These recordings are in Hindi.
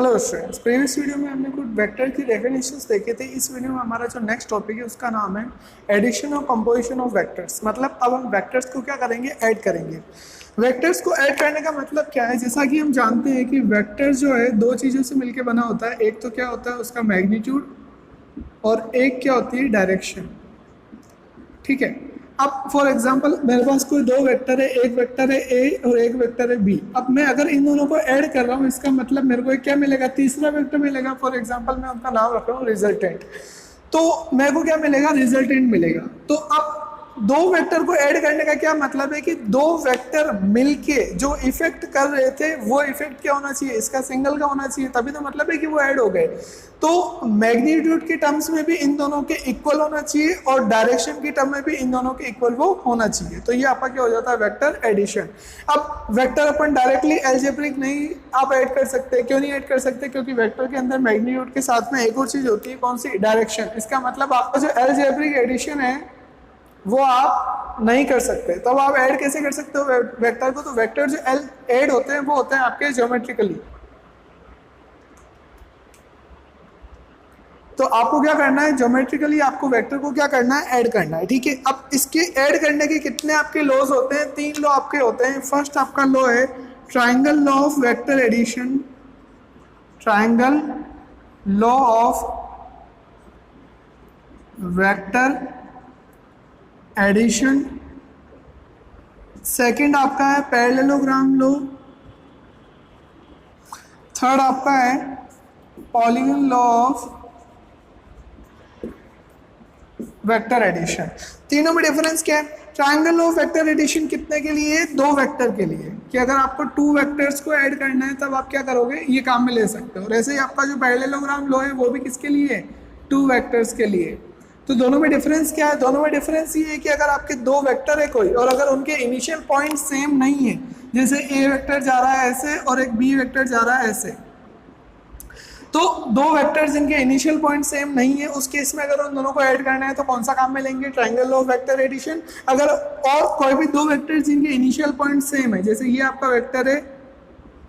हेलो स्टूडेंट्स, प्रीवियस वीडियो में हमने कुछ वेक्टर की डेफिनेशंस देखे थे। इस वीडियो में हमारा जो नेक्स्ट टॉपिक है उसका नाम है एडिशन और कंपोजिशन ऑफ वेक्टर्स। मतलब अब हम वेक्टर्स को क्या करेंगे, ऐड करेंगे। वेक्टर्स को ऐड करने का मतलब क्या है, जैसा कि हम जानते हैं कि वेक्टर जो है दो चीज़ों से मिलकर बना होता है। एक तो क्या होता है उसका मैग्नीट्यूड और एक क्या होती है डायरेक्शन। ठीक है, अब फॉर एग्जांपल मेरे पास कोई दो वेक्टर है, एक वेक्टर है ए और एक वेक्टर है बी। अब मैं अगर इन दोनों को ऐड कर रहा हूँ, इसका मतलब मेरे को एक क्या मिलेगा, तीसरा वेक्टर मिलेगा। फॉर एग्जांपल मैं उनका नाम रख रहा हूँ रिजल्टेंट। तो मेरे को क्या मिलेगा, रिजल्टेंट मिलेगा। तो अब दो वेक्टर को ऐड करने का क्या मतलब है कि दो वेक्टर मिलके जो इफेक्ट कर रहे थे वो इफेक्ट क्या होना चाहिए, इसका सिंगल का होना चाहिए, तभी तो मतलब है कि वो ऐड हो गए। तो मैग्नीट्यूड के टर्म्स में भी इन दोनों के इक्वल होना चाहिए और डायरेक्शन की टर्म में भी इन दोनों के इक्वल वो होना चाहिए। तो ये आपका क्या हो जाता है, वेक्टर एडिशन। अब वेक्टर अपन डायरेक्टली एल्जेब्रिक नहीं आप ऐड कर सकते। क्यों नहीं ऐड कर सकते, क्योंकि वेक्टर के अंदर मैग्नीट्यूड के साथ में एक और चीज होती है, कौन सी, डायरेक्शन। इसका मतलब आपका जो एल्जेब्रिक एडिशन है वो आप नहीं कर सकते। तब आप ऐड कैसे कर सकते हो वेक्टर को, तो वेक्टर जो ऐड होते हैं वो होते हैं आपके ज्योमेट्रिकली। तो आपको क्या करना है, ज्योमेट्रिकली आपको वेक्टर को क्या करना है, ऐड करना है। ठीक है, अब इसके ऐड करने के कितने आपके लॉज होते हैं, तीन लॉ आपके होते हैं। फर्स्ट आपका लॉ है triangle law of vector addition, triangle law of vector addition. Second आपका है पैरेललोग्राम लॉ। थर्ड आपका है polygon law of vector addition. तीनों में डिफरेंस क्या है, triangle law of vector addition कितने के लिए, दो वेक्टर के लिए, कि अगर आपको टू वेक्टर्स को ऐड करना है तब आप क्या करोगे, ये काम में ले सकते हो। और ऐसे ही आपका जो पैरेललोग्राम लॉ है वो भी किसके लिए है, टू वेक्टर्स के लिए। तो दोनों में डिफरेंस क्या है, दोनों में डिफरेंस ये है कि अगर आपके दो वेक्टर है कोई और अगर उनके इनिशियल पॉइंट सेम नहीं है, जैसे ए वेक्टर जा रहा है ऐसे और एक बी वेक्टर जा रहा है ऐसे, तो दो वेक्टर्स जिनके इनिशियल पॉइंट सेम नहीं है, उस केस में अगर उन दोनों को ऐड करना है तो कौन सा काम में लेंगे, triangle law of vector addition. अगर और कोई भी दो वेक्टर्स जिनके इनिशियल पॉइंट सेम है, जैसे ये आपका वेक्टर है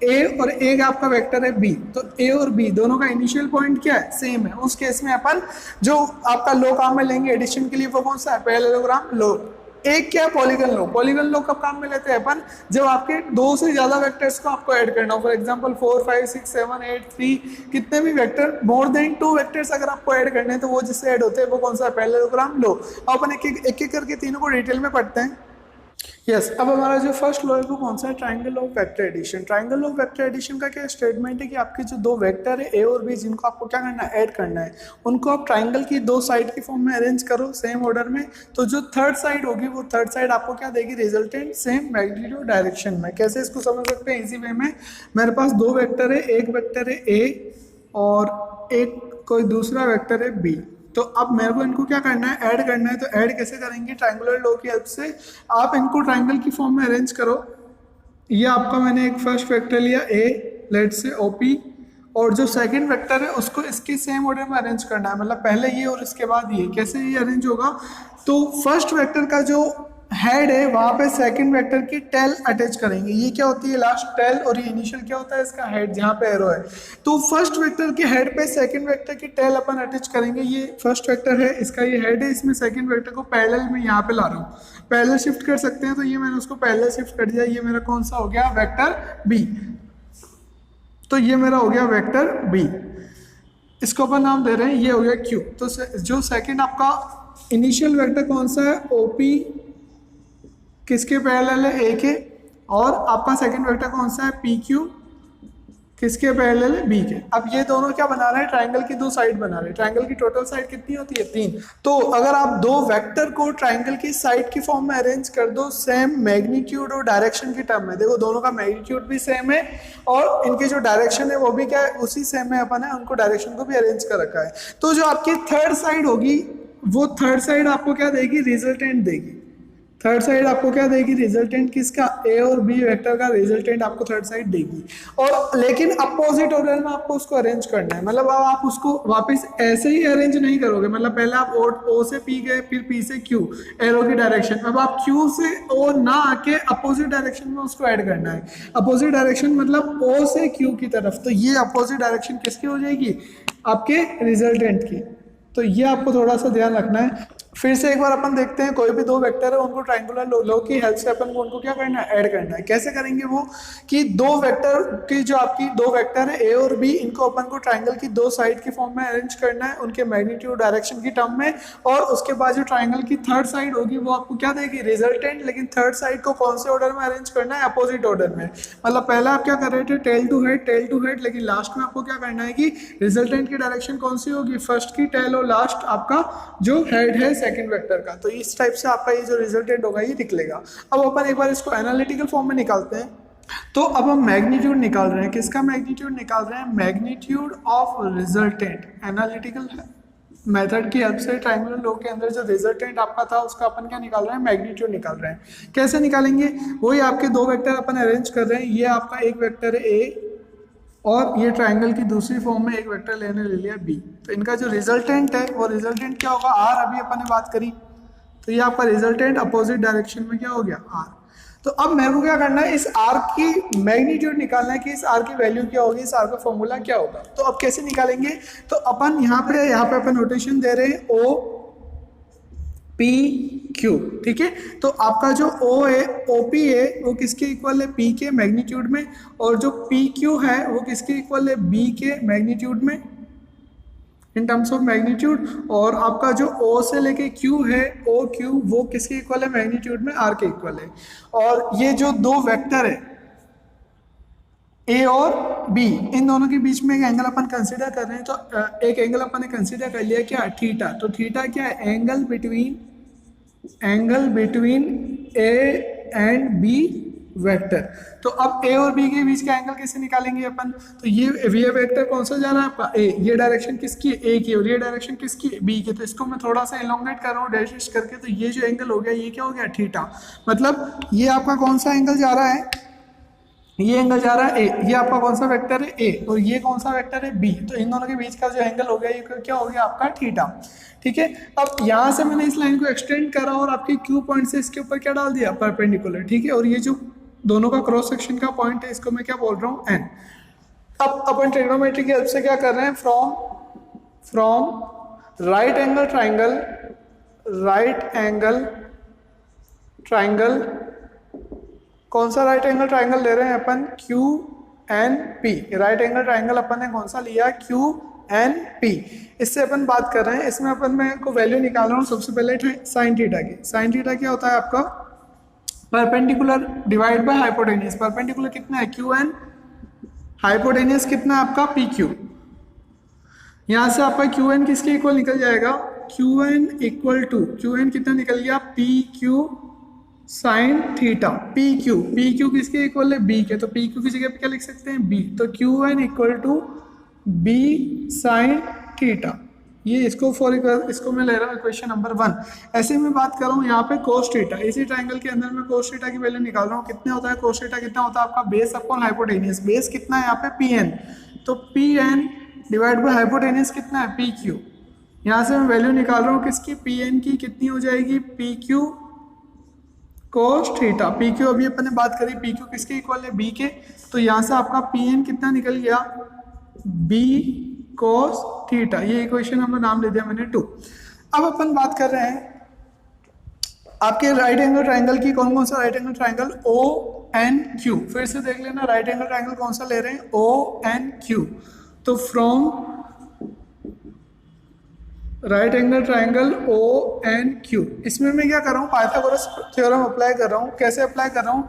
ए और एक आपका वेक्टर है बी, तो ए और बी दोनों का इनिशियल पॉइंट क्या है, सेम है। उस केस में अपन जो आपका लॉ काम में लेंगे एडिशन के लिए वो कौन सा है, पैरेललोग्राम लॉ। एक क्या है, पॉलीगन लॉ। पॉलीगन लॉ कब काम में लेते हैं अपन, जब आपके दो से ज्यादा वेक्टर्स को आपको ऐड करना हो। फॉर एग्जांपल 4 5 6 7 8 3 कितने भी vector, more than two vectors अगर आपको ऐड करने हैं तो वो जिससे ऐड होते हैं वो कौन सा है, पैरेललोग्राम लॉ। अपन एक एक करके तीनों को डिटेल में पढ़ते हैं। यस, अब हमारा जो फर्स्ट लॉ है वो कौन सा है, triangle of vector addition. Triangle of vector addition का क्या स्टेटमेंट है कि आपके जो दो वेक्टर है ए और बी, जिनको आपको क्या करना है, ऐड करना है, उनको आप ट्राइंगल की दो साइड की फॉर्म में अरेंज करो सेम ऑर्डर में। तो जो थर्ड साइड होगी वो थर्ड साइड आपको क्या देगी, रिजल्टेंट सेम मैग्नीट्यूड डायरेक्शन में। कैसे इसको समझ सकते हैं, इजी वे में। मेरे पास दो वेक्टर है, एक वेक्टर है ए और एक कोई दूसरा वेक्टर है बी। तो अब मेरे को इनको क्या करना है, ऐड करना है। तो ऐड कैसे करेंगे, ट्रायंगुलर लॉ की हेल्प से। आप इनको ट्रायंगल की फॉर्म में अरेंज करो। ये आपका मैंने एक फर्स्ट वेक्टर लिया ए, लेट से ओपी, और जो सेकंड वेक्टर है उसको इसके सेम ऑर्डर में अरेंज करना है। मतलब पहले ये और इसके बाद ये। कैसे ये अरेंज होगा, तो फर्स्ट वेक्टर का जो हेड है वहां पे सेकंड वेक्टर की टेल अटैच करेंगे। ये क्या होती है, लास्ट टेल, और ये इनिशियल क्या होता है, इसका हेड जहाँ पे एरो है। तो फर्स्ट वेक्टर के हेड पे सेकंड वेक्टर की टेल अपन अटैच करेंगे। ये फर्स्ट वेक्टर है, इसका ये हेड है, इसमें सेकंड वेक्टर को पैरेलल में यहाँ पे ला रहा हूँ। पैरेलल शिफ्ट कर सकते हैं, तो ये मैंने उसको पैरेलल शिफ्ट कर दिया। ये मेरा कौन सा हो गया, वेक्टर बी। तो ये मेरा हो गया वेक्टर बी, इसको अपन नाम दे रहे हैं, ये हो गया क्यू। तो जो सेकेंड आपका इनिशियल वेक्टर कौन सा है, ओपी, किसके पैरेलल है, ए के। और आपका सेकंड वेक्टर कौन सा है, पी क्यू, किसके पैरेलल है, बी के। अब ये दोनों क्या बना रहे हैं, ट्रायंगल की दो साइड बना रहे हैं। ट्रायंगल की टोटल साइड कितनी होती है, 3। तो अगर आप दो वेक्टर को ट्रायंगल की साइड की फॉर्म में अरेंज कर दो सेम मैग्नीट्यूड और डायरेक्शन की टर्म में, देखो दोनों का मैग्नीट्यूड भी सेम है और इनकी जो डायरेक्शन है वो भी क्या है, उसी सेम है। अपन है उनको डायरेक्शन को भी अरेंज कर रखा है। तो जो आपकी थर्ड साइड होगी वो थर्ड साइड आपको क्या देगी, रिजल्टेंट देगी। थर्ड साइड आपको क्या देगी, रिजल्टेंट किसका, ए और बी वेक्टर का रिजल्टेंट आपको थर्ड साइड देगी। और लेकिन अपोजिट ऑर्डर में आपको उसको अरेंज करना है, मतलब अब आप उसको वापस ऐसे ही अरेंज नहीं करोगे, मतलब पहले आप ओ से पी गए, फिर पी से क्यू एरो की डायरेक्शन, अब आप क्यू से ओ ना आके अपोजिट डायरेक्शन में उसको ऐड करना है। अपोजिट डायरेक्शन मतलब ओ से क्यू की तरफ, तो ये अपोजिट डायरेक्शन किसकी हो जाएगी, आपके रिजल्टेंट की। तो ये आपको थोड़ा सा ध्यान रखना है। फिर से एक बार अपन देखते हैं, कोई भी दो वेक्टर है उनको ट्रायंगुलर लॉ की हेल्प से अपन को उनको क्या करना है, ऐड करना है। कैसे करेंगे वो, कि दो वेक्टर की जो आपकी दो वेक्टर है ए और बी, इनको अपन को ट्रायंगल की दो साइड के फॉर्म में अरेंज करना है, उनके मैग्नीट्यूड डायरेक्शन की टर्म में। और उसके बाद जो ट्रायंगल की थर्ड साइड होगी वो आपको क्या देगी, रिजल्टेंट। लेकिन थर्ड साइड को कौन से ऑर्डर में अरेंज करना है, अपोजिट ऑर्डर में। मतलब पहले आप क्या कर रहे थे, टेल टू हेड, लेकिन लास्ट में आपको क्या करना है कि रिजल्टेंट की डायरेक्शन कौन सी होगी, फर्स्ट की टेल और लास्ट आपका जो हेड है सेकंड वेक्टर का। तो इस टाइप से आपका ये जो रिजल्टेंट होगा ये निकलेगा। अब अपन एक बार इसको एनालिटिकल फॉर्म में निकालते हैं। तो अब हम मैग्नीट्यूड निकाल रहे हैं, किसका मैग्नीट्यूड निकाल रहे हैं, magnitude of resultant. Analytical method की हेल्प से ट्रायंगुलर लॉ के अंदर जो रिजल्टेंट आपका था उसका अपन क्या निकाल रहे हैं, मैग्नीट्यूड निकाल रहे हैं। कैसे निकालेंगे, वही आपके दो वेक्टर अपन अरेंज कर रहे हैं। ये आपका एक वेक्टर है ए, और ये ट्रायंगल की दूसरी फॉर्म में एक वेक्टर लेने ले लिया बी। तो इनका जो रिजल्टेंट है वो रिजल्टेंट क्या होगा, आर। अभी अपन ने बात करी, तो ये आपका रिजल्टेंट अपोजिट डायरेक्शन में क्या हो गया, आर। तो अब मेरे को क्या करना है, इस आर की मैग्नीट्यूड निकालना है कि इस आर की वैल्यू क्या होगी, इस आर का फॉर्मूला क्या होगा। तो अब कैसे निकालेंगे, तो अपन यहाँ पे अपन नोटेशन दे रहे हैं ओ पी क्यू, ठीक है। तो आपका जो ओ है, ओ पी है, वो किसके इक्वल है, पी के मैग्नीट्यूड में। और जो पी क्यू है वो किसके इक्वल है, बी के मैग्नीट्यूड में, इन टर्म्स ऑफ मैग्नीट्यूड। और आपका जो O से लेके Q है, ओ क्यू, वो किसके इक्वल है, मैग्नीट्यूड में R के इक्वल है। और ये जो दो वेक्टर है A और B, इन दोनों के बीच में एक एंगल अपन कंसीडर कर रहे हैं। तो एक एंगल अपन ने कंसीडर कर लिया क्या, थीटा। तो थीटा क्या है, angle between A and B vector. तो अब ए और बी के बीच का एंगल कैसे निकालेंगे अपन, तो ये वेक्टर कौन सा जा रहा है आपका, ए। ये डायरेक्शन किसकी है, ए की, और ये डायरेक्शन किसकी है, बी की। तो इसको मैं थोड़ा सा एलोंगेट कर रहा हूँ डैश करके। तो ये जो एंगल हो गया ये क्या हो गया, थीटा। मतलब ये आपका कौन सा एंगल जा रहा है, ये एंगल जा रहा है ए। ये आपका कौन सा वेक्टर है, ए, और ये कौन सा वेक्टर है, बी। तो इन दोनों के बीच का जो एंगल हो गया ये क्या हो गया आपका, थीटा, ठीक है। अब यहाँ से मैंने इस लाइन को एक्सटेंड करा और आपके क्यू पॉइंट से इसके ऊपर क्या डाल दिया, परपेंडिकुलर, ठीक है। और ये जो दोनों का क्रॉस सेक्शन का पॉइंट है इसको मैं क्या बोल रहा हूँ, एन। अब अपन ट्रिग्नोमेट्री की हेल्प से क्या कर रहे हैं, फ्रॉम राइट एंगल ट्राइंगल, कौन सा राइट एंगल ट्राइंगल ले रहे हैं अपन, Q N P. Right angle triangle अपन ने कौन सा लिया, क्यू एन पी। इससे अपन बात कर रहे हैं, इसमें अपन मैं को वैल्यू निकाल रहा हूँ सबसे पहले साइन थीटा की। साइन थीटा क्या होता है आपका, perpendicular divide by hypotenuse. Perpendicular कितना है, क्यू एन, हाइपोटेन्यूज कितना है आपका, पी क्यू। यहां से आपका क्यू एन किसके इक्वल निकल जाएगा, Q N equal to, Q N कितना निकल गया, P Q sine theta. P Q किसके इक्वल है, बी के। तो पी क्यू की जगह पे क्या लिख सकते हैं, बी। तो Q N equal to B sine theta. ये इसको मैं ले रहा हूँ इक्वेशन नंबर 1। ऐसे में बात कर रहा हूँ यहाँ पे कोस थीटा, इसी ट्रायंगल के अंदर मैं कोस थीटा की वैल्यू निकाल रहा हूँ। कितने होता है कोस थीटा, कितना होता है आपका, बेस अपॉन हाइपोटेनियस। बेस कितना है यहाँ पे, पी एन। तो P N divide by hypotenuse कितना है, पी क्यू। यहाँ से मैं वैल्यू निकाल रहा हूँ किसकी, पी एन की, कितनी हो जाएगी, P Q cos theta. P Q अभी अपन ने बात करी, पी क्यू किसके इक्वल है, बी के। तो यहाँ से आपका पी एन कितना निकल गया, बी कोस थीटा। ये इक्वेशन हमने नाम ले दिया मैंने 2। अब अपन बात कर रहे हैं आपके राइट एंगल ट्रायंगल की। कौन सा right angle triangle, O N Q. फिर से देख लेना राइट एंगल ट्रायंगल कौन सा ले रहे हैं, ओ एन क्यू। तो from right angle triangle O N Q, इसमें मैं क्या कर रहा हूँ, पाइथागोरस थ्योरम अप्लाई कर रहा हूँ। कैसे अप्लाई कर रहा हूँ,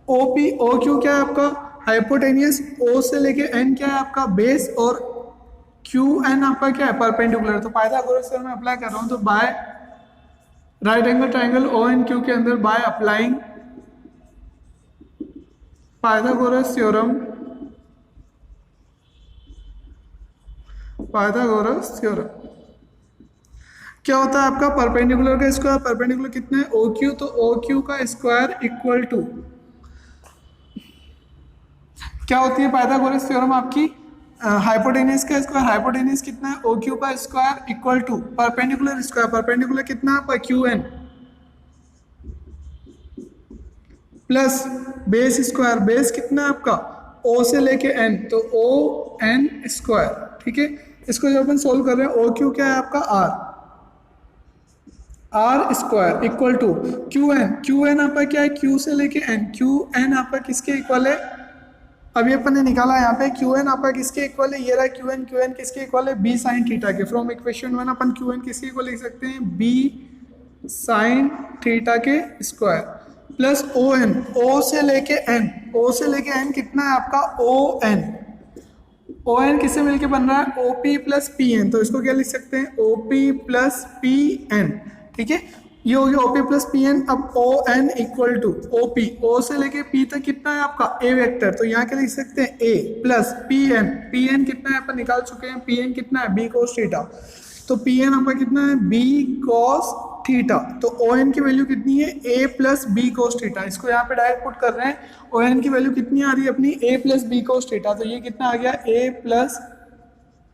ओ क्यू क्या है आपका हाइपोटेनियस, ओ से लेके एन क्या है आपका बेस, और क्यू एन आपका क्या है परपेंडिकुलर। तो पाइथागोरस थ्योरम में अप्लाई कर रहा हूँ। तो by right angle triangle O N Q के अंदर बाय अप्लाइंग पाइथागोरस थ्योरम, क्या होता है आपका परपेंडिकुलर का स्क्वायर, परपेंडिकुलर कितना है ओ क्यू, तो ओ क्यू का स्क्वायर इक्वल टू क्या होती है पाइथागोरस थ्योरम आपकी, हाइपोटेनस का स्क्वायर, हाइपोटेनस कितना है ओ क्यू का square equal to perpendicular square, perpendicular कितना है आपका Q N plus base square, base कितना है आपका ओ से लेके एन, तो ओ एन स्क्वायर। ठीक है, इसको जब अपन सोल्व कर रहे हैं ओ क्यू क्या है आपका R square equal to Q N आपका क्या है क्यू से लेके एन, क्यू एन आपका किसके इक्वल है, अभी अपन ने निकाला यहाँ पे क्यू एन आपका किसके इक्वल है, ये रहा क्यू एन किसके इक्वल है बी साइन थीटा के। फ्रॉम इक्वेशन 1 अपन क्यू एन किसके इक्वल लिख सकते हैं बी साइन थीटा के square plus O N, O से लेके एन कितना है आपका ओ एन किससे मिलके बन रहा है O P plus P N, तो इसको क्या लिख सकते हैं O P plus P N. ठीक है, ये हो गया O P plus P N. अब O N equal to O P, O से लेके पी तक कितना है आपका ए वेक्टर, तो यहाँ क्या लिख सकते हैं ए प्लस पी एन कितना है अपन निकाल चुके हैं, पी एन कितना है बी कोस थीटा, तो पी एन आपका कितना है बी कॉस थीटा, तो ओ एन की वैल्यू कितनी है ए प्लस बी कोस थीटा, इसको यहाँ पे डायरेक्ट पुट कर रहे हैं, ओ एन की वैल्यू कितनी आ रही है अपनी A plus B cos theta, तो ये कितना आ गया A plus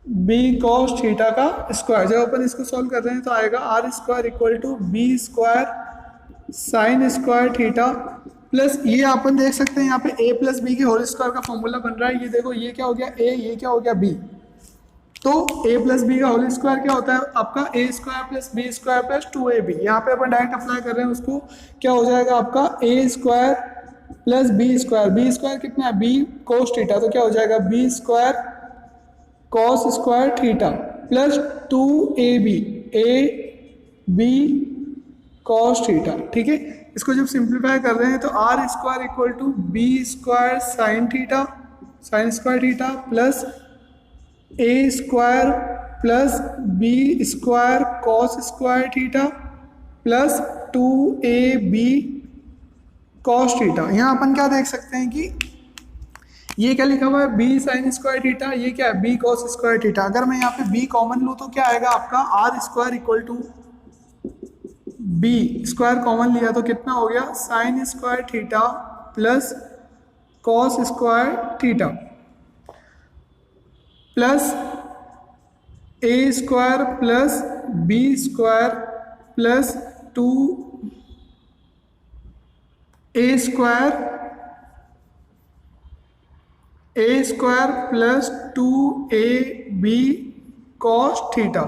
B cos theta का स्क्वायर। जब अपन इसको सॉल्व कर रहे हैं तो आएगा R square equal to B square sine square theta plus ये अपन देख सकते हैं यहाँ पे ए प्लस बी के होल स्क्वायर का फॉर्मूला बन रहा है, ये देखो ये क्या हो गया ए, ये क्या हो गया बी, तो a प्लस बी का होल स्क्वायर क्या होता है आपका A square plus B square plus 2ab, यहाँ पे अपन डायरेक्ट अप्लाई कर रहे हैं उसको, क्या हो जाएगा आपका A square plus B square कितना है बी कोस थीटा, तो क्या हो जाएगा B square cos square theta plus 2ab A B cos theta. ठीक है, इसको जब सिंप्लीफाई कर रहे हैं तो R square equal to B square sine square theta plus A square plus B square cos square theta plus 2ab cos theta. यहाँ अपन क्या देख सकते हैं कि ये क्या लिखा हुआ है बी साइन स्क्वायर थीटा, ये क्या है बी कॉस स्क्वायर थीटा। अगर मैं यहाँ पे बी कॉमन लूँ तो क्या आएगा आपका R square equal to B square common लिया तो कितना हो गया sine square theta plus cos square theta plus A square plus B square plus 2 A square plus 2ab cos theta.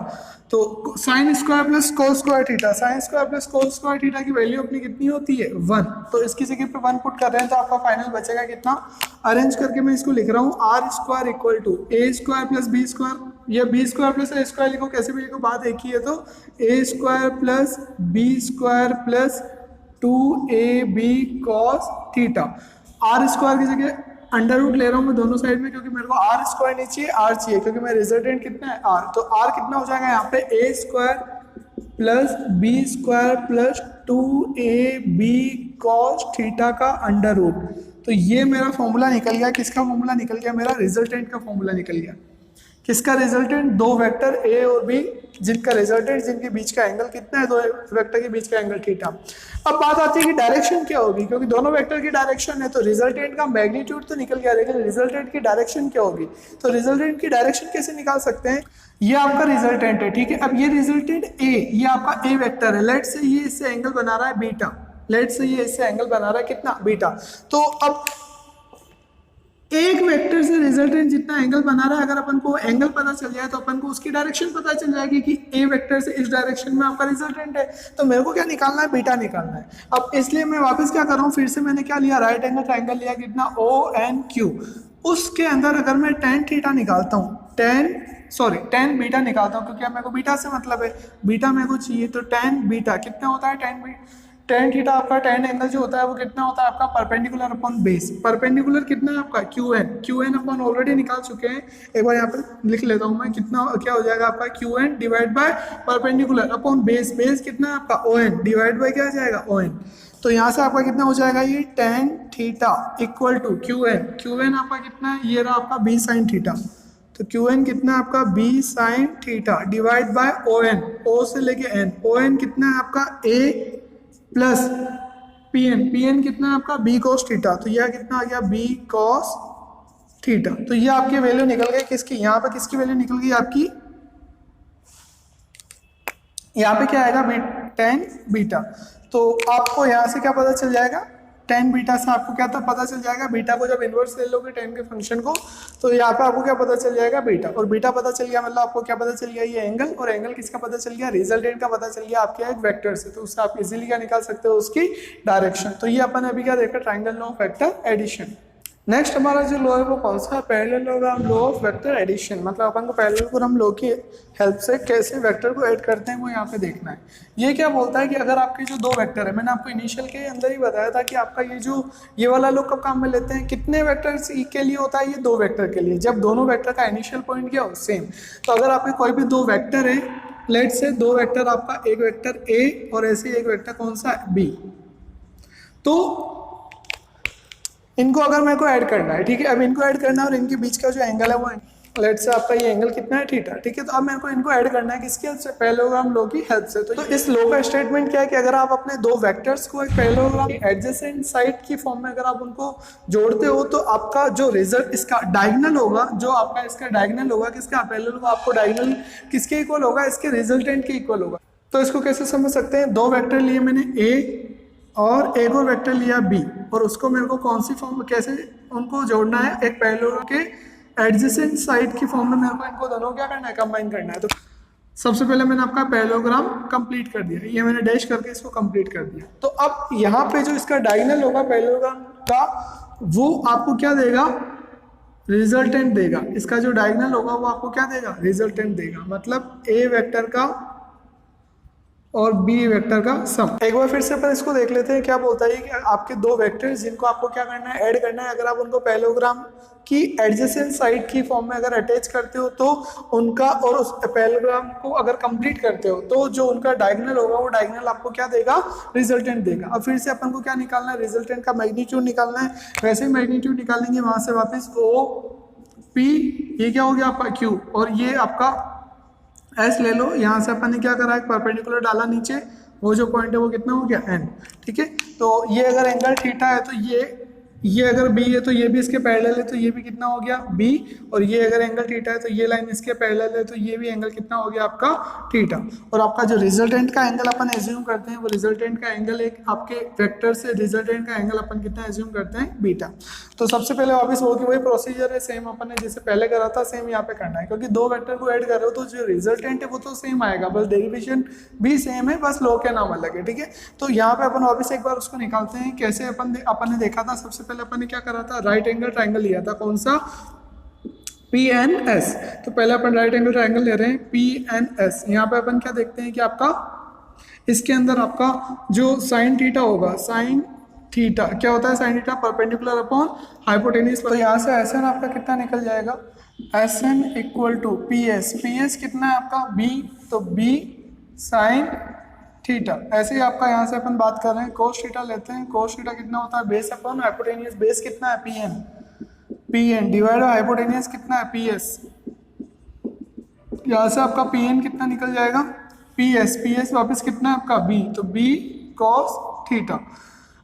तो sine square plus cos square theta, sine square plus cos square theta की वैल्यू अपनी कितनी होती है 1, तो इसकी जगह पे 1 पुट कर रहे हैं तो आपका फाइनल बचेगा कितना, अरेंज करके मैं इसको लिख रहा हूँ R square equal to A square plus B square, या B square plus A square लिखो कैसे भी लिखो बात एक ही है, तो A square plus B square plus 2ab cos theta. R square की जगह अंडर रूट ले रहा हूँ मैं दोनों साइड में क्योंकि मेरे को आर स्क्वायर नहीं चाहिए आर चाहिए, क्योंकि मेरा रिजल्टेंट कितना है आर, तो आर कितना हो जाएगा यहाँ पे A square plus B square plus 2ab cos theta का अंडर रूट। तो ये मेरा फॉर्मूला निकल गया, किसका फॉर्मूला निकल गया, मेरा रिजल्टेंट का फॉर्मूला निकल गया। किसका रिजल्टेंट, दो वेक्टर ए और बी जिनका रिजल्टेंट जिनके बीच का एंगल कितना है, दो वेक्टर के बीच का एंगल थीटा। अब बात आती है कि डायरेक्शन क्या होगी, क्योंकि दोनों वेक्टर की डायरेक्शन है तो रिजल्टेंट का मैग्नीट्यूड तो निकल गया, लेकिन रिजल्टेंट की डायरेक्शन क्या होगी, तो रिजल्टेंट की डायरेक्शन कैसे निकाल सकते हैं, ये आपका रिजल्टेंट है। ठीक है, अब ये रिजल्टेंट ए, ये आपका ए वेक्टर है, लेट से ये इससे एंगल बना रहा है बीटा, लेट से ये इससे एंगल बना रहा है कितना बीटा, तो अब एक वेक्टर से रिजल्टेंट जितना एंगल बना रहा है अगर अपन को एंगल पता चल जाए तो अपन को उसकी डायरेक्शन पता चल जाएगी कि ए वेक्टर से इस डायरेक्शन में आपका रिजल्टेंट है, तो मेरे को क्या निकालना है, बीटा निकालना है। अब इसलिए मैं वापस क्या कर रहा हूँ, फिर से मैंने क्या लिया, राइट एंगल ट्राइंगल लिया कितना ONQ, उसके अंदर अगर मैं tan थीटा निकालता हूँ, tan बीटा निकालता हूँ, क्योंकि अब मेरे को बीटा से मतलब है, बीटा मेरे को चाहिए, तो tan बीटा कितना होता है, tan थीटा आपका tan एंगल जो होता है वो कितना होता है आपका परपेंडिकुलर अपॉन बेस, परपेंडिकुलर कितना है आपका QN अपन ऑलरेडी निकाल चुके हैं, एक बार यहाँ पे लिख लेता हूँ मैं, कितना क्या हो जाएगा आपका QN divide by perpendicular upon base, base कितना है आपका ON डिवाइड बाय क्या जाएगा ON, तो यहाँ से आपका कितना हो जाएगा ये tan theta equal to QN आपका कितना है, ये रहा आपका B sin थीटा, तो क्यू एन कितना है आपका B sine theta divide by O N, O से लेके एन, ओ एन कितना है आपका A plus P N, P N कितना है आपका बी कॉस थीटा, तो यह कितना आ गया बी कॉस थीटा। तो ये आपकी वैल्यू निकल गई किसकी, यहाँ पे किसकी वैल्यू निकल गई आपकी, यहाँ पे क्या आएगा टेन बीटा। तो आपको यहाँ से क्या पता चल जाएगा, टेन बीटा से आपको क्या था पता चल जाएगा, बीटा को जब इन्वर्स ले लोगे टेन के फंक्शन को तो यहाँ पे आपको क्या पता चल जाएगा बीटा, और बीटा पता चल गया मतलब आपको क्या पता चल गया ये एंगल, और एंगल किसका पता चल गया, रिजल्टेंट का पता चल गया आपके एक वेक्टर से, तो उससे आप इजीली क्या निकाल सकते हो उसकी डायरेक्शन। तो ये अपन अभी क्या देखा, triangle law of vector addition. Next हमारा जो लॉ है वो कौन सा, parallelogram law of vector addition, मतलब अपन को पैरेललोग्राम लॉ की हेल्प से कैसे वेक्टर को ऐड करते हैं वो यहाँ पे देखना है। ये क्या बोलता है कि अगर आपके जो दो वेक्टर है, मैंने आपको इनिशियल के अंदर ही बताया था कि आपका ये वाला लॉ कब काम में लेते हैं, कितने वेक्टर के लिए होता है, ये दो वेक्टर के लिए, जब दोनों वेक्टर का इनिशियल पॉइंट क्या हो सेम। तो अगर आपके कोई भी दो वेक्टर है, लेट से दो वेक्टर आपका, एक वेक्टर ए और ऐसे एक वेक्टर कौन सा बी, तो इनको अगर मेरे को ऐड करना है, ठीक है, अब इनको ऐड करना है और इनके बीच का जो एंगल है वो लेट से आपका ये एंगल कितना है थीटा, ठीक है। तो अब मेरे को इनको ऐड करना है किसकी हेल्प से, पैरेललोग्राम लॉ की हेल्प से। तो इस लॉ का स्टेटमेंट क्या है कि अगर आप अपने दो वेक्टर्स को एक पैरेललोग्राम एडजेसेंट साइड की फॉर्म में अगर आप उनको जोड़ते हो तो आपका जो रिजल्ट इसका डायगोनल होगा, जो आपका इसका डायगोनल होगा किसका, पैरेलल होगा, आपको डायगोनल किसके इक्वल होगा, इसके रिजल्टेंट के इक्वल होगा। तो इसको कैसे समझ सकते हैं, दो वेक्टर लिए मैंने ए और एक और वेक्टर लिया बी, और उसको मेरे को कौन सी फॉर्म में कैसे उनको जोड़ना है, एक पैरेललोग्राम के एडजेसेंट साइड की फॉर्म में मेरे को इनको दोनों क्या करना है, कंबाइन करना है। तो सबसे पहले मैंने आपका पैरेललोग्राम कंप्लीट कर दिया, ये मैंने डैश करके इसको कंप्लीट कर दिया। तो अब यहाँ पे जो इसका डायगोनल होगा पैरेललोग्राम का, वो आपको क्या देगा, रिजल्टेंट देगा। इसका जो डायगोनल होगा वो आपको क्या देगा, रिजल्टेंट देगा, मतलब ए वेक्टर का और बी वेक्टर का सम। एक बार फिर से अपन इसको देख लेते हैं, क्या बोलता है कि आपके दो वेक्टर्स जिनको आपको क्या करना है, ऐड करना है, अगर आप उनको पैरेललोग्राम की एडजेसेंट साइड की फॉर्म में अगर अटैच करते हो तो उनका, और उस पैरेललोग्राम को अगर कंप्लीट करते हो तो जो उनका डायगोनल होगा वो डायगोनल आपको क्या देगा, रिजल्टेंट देगा। अब फिर से अपन को क्या निकालना है, रिजल्टेंट का मैग्नीट्यूड निकालना है। वैसे ही मैग्नीट्यूड निकालेंगे वहां से वापस ओ पी, ये क्या हो गया आपका क्यू, और ये आपका एस ले लो। यहाँ से अपन ने क्या करा, एक परपेंडिकुलर डाला नीचे, वो जो पॉइंट है वो कितना हो गया एन, ठीक है। तो ये अगर एंगल थीटा है तो ये अगर बी है तो ये भी इसके पैरेलल है, तो ये भी कितना हो गया बी, और ये अगर एंगल थीटा है तो ये लाइन इसके पैरेलल है, तो ये भी एंगल कितना हो गया आपका थीटा। और आपका जो रिजल्टेंट का एंगल अपन एज्यूम करते हैं वो रिजल्टेंट का एंगल एक आपके वेक्टर से रिजल्टेंट का एंगल अपन कितना एज्यूम करते हैं, बीटा। तो सबसे पहले वापस वो कि वही प्रोसीजर है, सेम अपन ने जैसे पहले करा था सेम यहाँ पे करना है, क्योंकि दो वेक्टर को ऐड कर रहे हो तो जो रिजल्टेंट है वो तो सेम आएगा, बस डेरिवेशन भी सेम है, बस लॉ के नाम अलग है, ठीक है। तो यहाँ पे अपन वापस एक बार उसको निकालते हैं कैसे। अपन ने देखा था, सबसे पहले अपन ने क्या करा था, राइट एंगल ट्राइंगल लिया था, कौन सा, पी एन एस। तो पहले अपन राइट एंगल ट्राइंगल ले रहे हैं पी एन एस। यहाँ पे अपन क्या देखते हैं कि आपका इसके अंदर आपका जो साइन थीटा होगा, साइन थीटा क्या होता है, sine theta perpendicular upon hypotenuse. तो यहाँ से एस एन आपका कितना निकल जाएगा, S N equal to P S, P S कितना है आपका बी, तो बी साइन थीटा। ऐसे ही आपका यहाँ से अपन बात कर रहे हैं कोस थीटा लेते हैं, कोस थीटा कितना होता है बेस अपॉन हाइपोटेन्यूज, बेस कितना है P N, P N divide by hypotenuse कितना है पी एस। यहाँ से आपका पी एन कितना निकल जाएगा, पी एस वापस कितना है आपका बी, तो बी कॉस थीटा।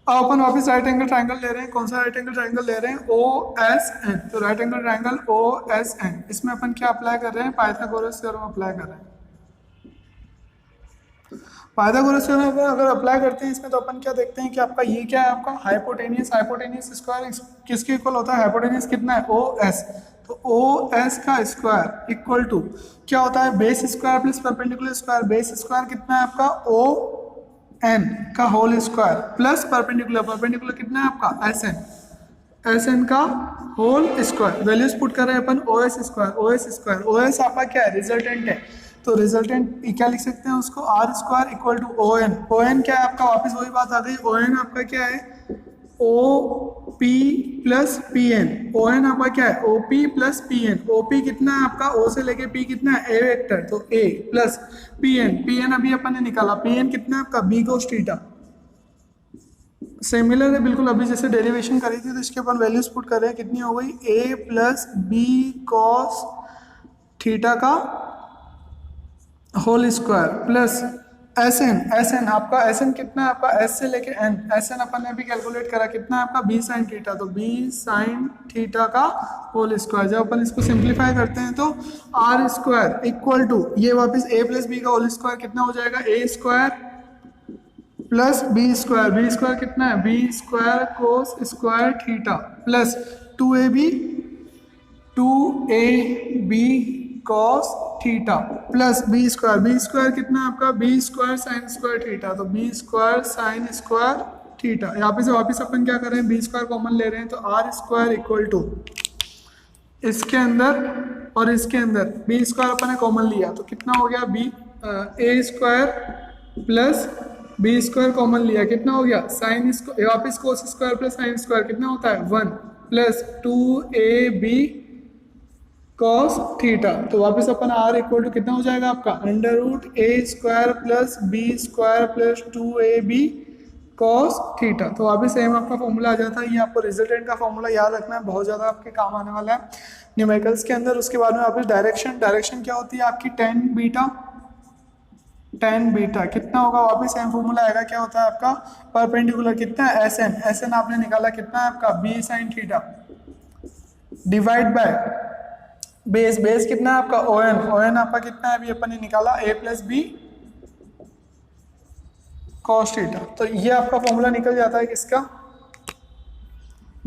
अब अपन वापस राइट एंगल ट्राइंगल ले रहे हैं, कौन सा राइट एंगल ट्राइंगल ले रहे हैं, ओ एस एन। तो right angle triangle O S N, इसमें अपन क्या अप्लाई कर रहे हैं, पाइथागोरस थ्योरम अप्लाई कर रहे हैं। पाइथागोरस थ्योरम अगर अप्लाई करते हैं इसमें तो अपन क्या देखते हैं कि आपका ये क्या है, आपका हाइपोटेन्यूज, हाइपोटेन्यूज स्क्वायर किसके इक्वल होता है, हाइपोटेन्यूज कितना है ओ एस, तो ओ एस का स्क्वायर इक्वल टू क्या होता है, base square plus perpendicular square. Base square कितना है आपका ओ एन का whole square plus perpendicular, perpendicular कितना है आपका एस एन, एस एन का होल स्क्वायर। वैल्यूज पुट कर रहे हैं अपन O S square, O S square, O S आपका क्या है, रिजल्टेंट है, तो रिजल्टेंट क्या लिख सकते हैं उसको, R square equal to O N. O N क्या है आपका, वापस वही बात आ गई, ओ एन आपका क्या है, O P plus P N. O N आपका क्या है, O P plus P N. O P कितना है आपका, ओ से लेके पी कितना है, ए वेक्टर, तो A plus P N. P N अभी अपन ने निकाला, पी एन कितना है आपका बी कोस थीटा। सिमिलर है बिल्कुल, अभी जैसे डेरिवेशन करी थी तो इसके अपन वैल्यूज पुट कर रहे हैं, कितनी हो गई, a plus B cos theta का whole square plus S N आपका एस एन कितना है आपका एस से लेके एन, एस एन अपन ने भी कैलकुलेट करा कितना है आपका बी साइन थीटा, तो बी साइन थीटा का होल स्क्वायर। जब अपन इसको सिंप्लीफाई करते हैं तो आर स्क्वायर इक्वल टू ये वापस ए प्लस बी का होल स्क्वायर कितना हो जाएगा A square plus B square कितना है B square cos square theta plus 2ab cos theta plus B square कितना है आपका B square sine square theta, तो B square sine square theta. यहाँ पे से वापस अपन क्या कर रहे हैं बी स्क्वायर कॉमन ले रहे हैं तो आर स्क्वायर इक्वल टू इसके अंदर और इसके अंदर बी स्क्वायर अपन ने कॉमन लिया तो कितना हो गया B A square plus B square common लिया कितना हो गया साइन स्क्वायर वापस cos square plus sine square कितना होता है 1 प्लस 2ab कॉस थीटा, तो वापस अपन आर इक्वल टू कितना हो जाएगा आपका अंडर रूट ए square plus B square plus 2ab cos theta. तो वापस सेम आपका फॉर्मूला आ जाता है। ये आपको रिजल्टेंट का फॉर्मूला याद रखना है, बहुत ज़्यादा आपके काम आने वाला है न्यूमेरिकल्स के अंदर। उसके बाद में वापस डायरेक्शन क्या होती है आपकी टेन बीटा कितना होगा वापस सेम फॉर्मूला आएगा, क्या होता है आपका परपेंडिकुलर कितना है एस एन आपने निकाला कितना है आपका B sine theta divide by base कितना है आपका ओ एन आपका कितना है अभी अपन ने निकाला ए प्लस बी कॉस थीटा। तो ये आपका फॉर्मूला निकल जाता है किसका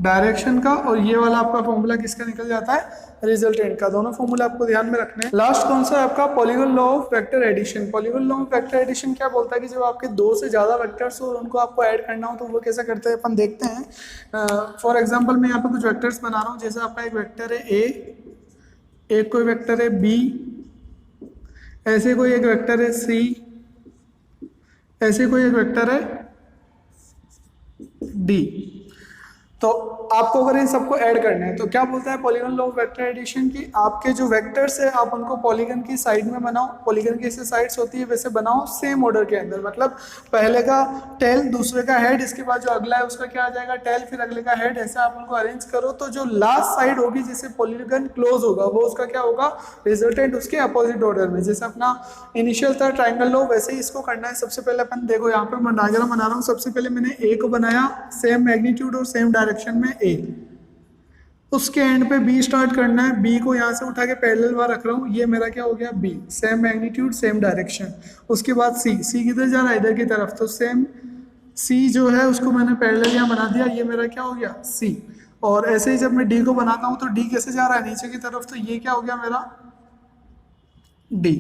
डायरेक्शन का, और ये वाला आपका फॉर्मूला किसका निकल जाता है रिजल्टेंट का। दोनों फॉर्मूला आपको ध्यान में रखने हैं। लास्ट कौन सा है आपका polygon law of vector addition. Polygon law of vector addition क्या बोलता है कि जब आपके दो से ज़्यादा वेक्टर्स हो और उनको आपको ऐड करना हो तो वो कैसे करते हैं अपन देखते हैं। फॉर एग्जाम्पल मैं यहाँ पे कुछ वेक्टर्स बना रहा हूँ, जैसे आपका एक वेक्टर है ए, एक कोई वेक्टर है बी, ऐसे कोई एक वेक्टर है सी, ऐसे कोई एक वेक्टर है डी। तो आपको अगर इन सबको ऐड करना है तो क्या बोलता है polygon law of vector addition की आपके जो वेक्टर्स है आप उनको पॉलीगॉन की साइड में बनाओ, पॉलीगॉन की जैसे साइड्स होती है वैसे बनाओ सेम ऑर्डर के अंदर। मतलब पहले का टेल, दूसरे का हेड, इसके बाद जो अगला है उसका क्या आ जाएगा टेल, फिर अगले का हेड, ऐसे आप उनको अरेंज करो तो जो लास्ट साइड होगी जिससे पॉलीगॉन क्लोज होगा वो उसका क्या होगा रिजल्टेंट उसके अपोजिट ऑर्डर में। जैसे अपना इनिशियल था ट्राइंगल लॉ वैसे ही इसको करना है। सबसे पहले अपन देखो यहाँ पे मैं डायग्राम बना रहा हूँ। सबसे पहले मैंने ए को बनाया सेम मैग्नीट्यूड और सेम डायरेक्शन में ए, उसके एंड पे बी स्टार्ट करना है, बी को यहाँ से उठा के पैरेलल बार रख रहा हूँ, ये मेरा क्या हो गया b, same magnitude same direction. उसके बाद सी किधर जा रहा है इधर की तरफ, तो सेम सी जो है उसको मैंने पैरेलल यहाँ बना दिया, ये मेरा क्या हो गया सी। और ऐसे ही जब मैं डी को बनाता हूँ तो डी कैसे जा रहा है नीचे की तरफ, तो ये क्या हो गया मेरा डी।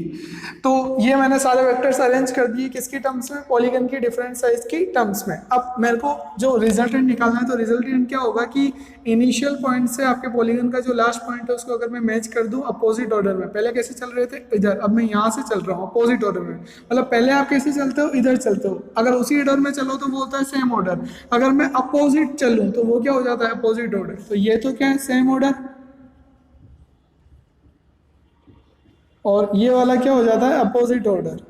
तो ये मैंने सारे वेक्टर्स अरेंज कर दिए किसकी टर्म्स में पॉलीगन की डिफरेंट साइज की टर्म्स में। अब मेरे को जो रिजल्टेंट निकालना है तो रिजल्टेंट क्या होगा कि इनिशियल पॉइंट से आपके पॉलीगन का जो लास्ट पॉइंट है उसको अगर मैं मैच कर दूं अपोजिट ऑर्डर में, पहले कैसे चल रहे थे इधर, अब मैं यहाँ से चल रहा हूँ अपोजिट ऑर्डर में। मतलब पहले आप कैसे चलते हो इधर चलते हो, अगर उसी ऑर्डर में चलो तो वो होता है सेम ऑर्डर, अगर मैं अपोजिट चलूँ तो वो क्या हो जाता है अपोजिट ऑर्डर। तो ये तो क्या है सेम ऑर्डर, और ये वाला क्या हो जाता है अपोजिट ऑर्डर।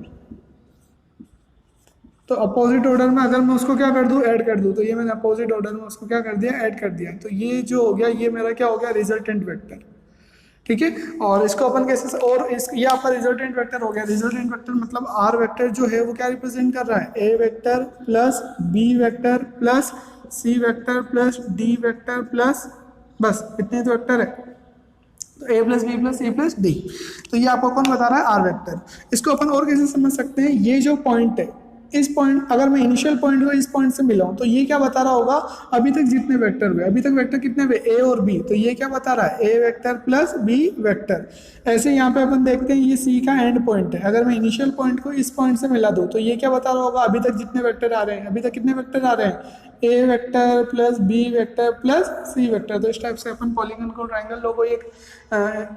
तो अपोजिट ऑर्डर में अगर मैं उसको क्या कर दूं ऐड कर दूं, तो ये मैंने अपोजिट ऑर्डर में उसको क्या कर दिया ऐड कर दिया। तो ये जो हो गया ये मेरा क्या हो गया रिजल्टेंट वेक्टर, ठीक है। और इसको अपन कैसे और ये आपका रिजल्टेंट वेक्टर हो गया। रिजल्टेंट वेक्टर मतलब आर वेक्टर जो है वो क्या रिप्रेजेंट कर रहा है A vector plus B vector plus C vector plus D vector plus बस इतने तो वेक्टर है, तो A plus B plus C plus D. तो ये आपको कौन बता रहा है आर वेक्टर। इसको अपन और कैसे समझ सकते हैं, ये जो पॉइंट है इस पॉइंट अगर मैं इनिशियल पॉइंट को इस पॉइंट से मिलाऊं तो ये क्या बता रहा होगा अभी तक जितने वेक्टर हुए, अभी तक वेक्टर कितने हुए ए और बी, तो ये क्या बता रहा है A vector plus B vector. ऐसे यहाँ पे अपन देखते हैं ये सी का एंड पॉइंट है, अगर मैं इनिशियल पॉइंट को इस पॉइंट से मिला दूं तो ये क्या बता रहा होगा अभी तक जितने वेक्टर आ रहे हैं, अभी तक कितने वेक्टर आ रहे हैं A vector plus B vector plus C vector. तो इस टाइप से अपन पॉलीगन को ट्रायंगल लॉ को एक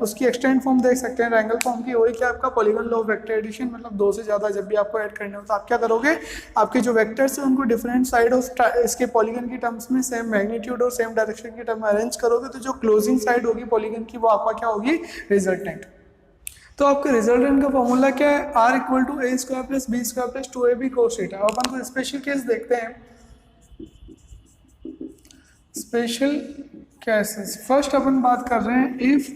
उसकी एक्सटेंड फॉर्म देख सकते हैं ट्रायंगल फॉर्म की, वही क्या आपका polygon law of vector addition. मतलब दो से ज़्यादा जब भी आपको ऐड करने हो तो आप क्या करोगे आपके जो वेक्टर्स हैं उनको डिफरेंट साइड ऑफ इसके पॉलीगन की टर्म्स में सेम मैग्नीट्यूड और सेम डायरेक्शन की टर्म में अरेंज करोगे, तो जो क्लोजिंग साइड होगी पॉलीगन की वो आपका क्या होगी रिजल्टेंट। तो आपके रिजल्टेंट का फॉर्मूला क्या है R equal to A square plus B square plus 2ab cos theta. अपन को स्पेशल केस देखते हैं, स्पेशल केसेस। फर्स्ट अपन बात कर रहे हैं इफ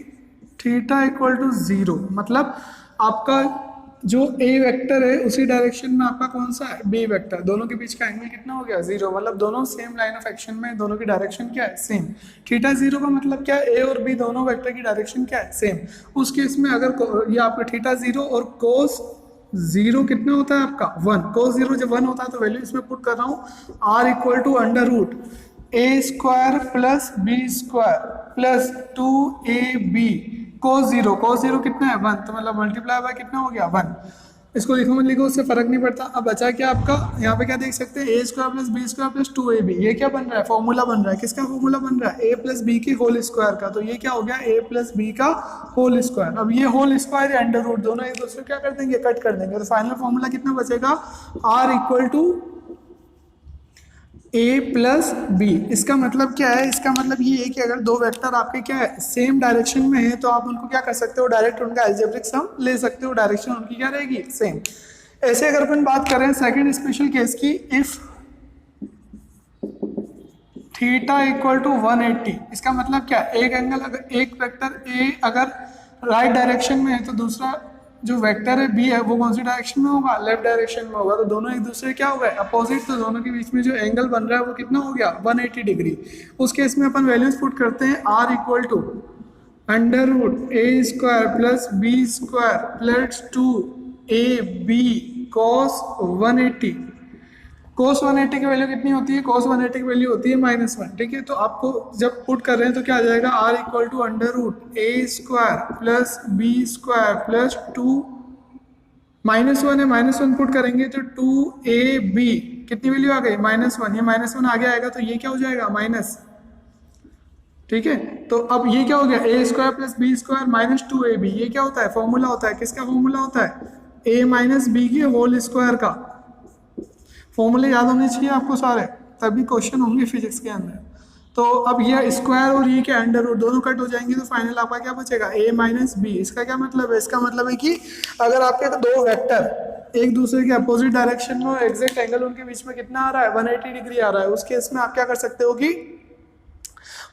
थीटा इक्वल टू 0, मतलब आपका जो ए वेक्टर है उसी डायरेक्शन में आपका कौन सा है, बी वेक्टर, दोनों के बीच का एंगल कितना हो गया, 0, मतलब दोनों सेम लाइन ऑफ एक्शन में, दोनों की डायरेक्शन क्या है, सेम। थीटा 0 का मतलब क्या है, ए और बी दोनों वेक्टर की डायरेक्शन क्या है, सेम। उस केस में अगर ये आपका थीटा 0 और कोस 0 कितना होता है आपका 1, कोस 0 जब 1 होता है तो वैल्यू इसमें पुट कर रहा हूँ, r equal to under root A square plus B square plus 2ab cos 0 कितना है 1, तो मतलब मल्टीप्लाई बाय कितना हो गया 1। इसको लिखो मत लिखो उससे फर्क नहीं पड़ता। अब बचा क्या आपका, यहाँ पे क्या देख सकते हैं, A square plus B square plus 2ab, ये क्या बन रहा है, फॉर्मूला बन रहा है, किसका फॉर्मूला बन रहा है, ए प्लस बी के होल स्क्वायर का। तो ये क्या हो गया, ए प्लस बी का होल स्क्वायर। अब ये होल स्क्वायर या अंडर रूट दोनों एक दूसरे क्या कर देंगे, कट कर देंगे, तो फाइनल फॉर्मूला कितना बचेगा, r equal to a plus b. इसका मतलब क्या है, इसका मतलब ये है कि अगर दो वेक्टर आपके क्या है, सेम डायरेक्शन में है, तो आप उनको क्या कर सकते हो, डायरेक्ट उनका अलजेब्रिक सम ले सकते हो, डायरेक्शन उनकी क्या रहेगी, सेम। ऐसे अगर अपन बात करें सेकंड स्पेशल केस की, इफ थीटा इक्वल टू 180, इसका मतलब क्या, एक एंगल अगर एक वेक्टर ए अगर राइट डायरेक्शन में है तो दूसरा जो वेक्टर है बी है वो कौन सी डायरेक्शन में होगा, लेफ्ट डायरेक्शन में होगा, तो दोनों एक दूसरे क्या हो गए, अपोजिट, तो दोनों के बीच में जो एंगल बन रहा है वो कितना हो गया, 180 डिग्री। उस केस में अपन वैल्यूज पुट करते हैं, r equal to under root A square plus B square plus 2ab cos 180। Cos 180 की वैल्यू कितनी होती है, कोस 180 की वैल्यू होती है -1, ठीक है। तो आपको जब पुट कर रहे हैं तो क्या आ जाएगा, r equal to under root A square plus B square plus 2 -1 है, -1 पुट करेंगे तो 2ab कितनी वैल्यू आ गई, -1, ये -1 आगे आएगा तो ये क्या हो जाएगा, माइनस, ठीक है। तो अब ये क्या हो गया, A square plus B square minus 2ab, ये क्या होता है, फॉर्मूला होता है, किसका फॉर्मूला होता है, ए माइनस बी के होल स्क्वायर का। फॉर्मूले याद होने चाहिए आपको सारे, तभी क्वेश्चन होंगे फिजिक्स के अंदर। तो अब ये स्क्वायर और ये के अंडर रूट दोनों कट हो जाएंगे, तो फाइनल आपका क्या बचेगा, a माइनस बी। इसका क्या मतलब है, इसका मतलब है कि अगर आपके दो वेक्टर एक दूसरे के अपोजिट डायरेक्शन में एग्जैक्ट एंगल उनके बीच में कितना आ रहा है, 180 डिग्री आ रहा है, उस केस में आप क्या कर सकते हो कि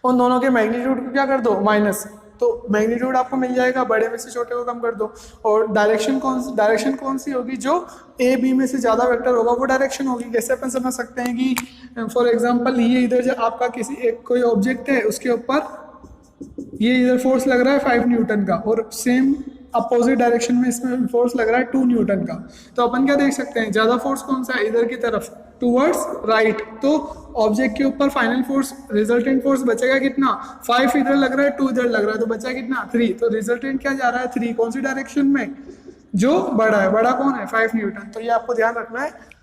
उन दोनों के मैग्नीट्यूड को क्या कर दो, माइनस, तो मैग्नीट्यूड आपको मिल जाएगा, बड़े में से छोटे को कम कर दो, और डायरेक्शन कौन सी होगी, जो ए बी में से ज़्यादा वेक्टर होगा वो डायरेक्शन होगी। कैसे अपन समझ सकते हैं कि फॉर एग्जांपल ये इधर जो आपका किसी एक कोई ऑब्जेक्ट है उसके ऊपर ये इधर फोर्स लग रहा है 5 न्यूटन का, और सेम अपोजिट डायरेक्शन में इसमें फोर्स लग रहा है 2 न्यूटन का, तो अपन क्या देख सकते हैं, ज़्यादा फोर्स कौन सा है, इधर की तरफ टूवर्ड्स राइट, तो ऑब्जेक्ट के ऊपर फाइनल फोर्स रिजल्टेंट फोर्स बचेगा कितना, 5 इधर लग रहा है 2 इधर लग रहा है, तो बचा कितना 3, तो रिजल्टेंट क्या जा रहा है 3, कौन सी डायरेक्शन में, जो बड़ा है, बड़ा कौन है 5 न्यूटन। तो ये आपको ध्यान रखना है।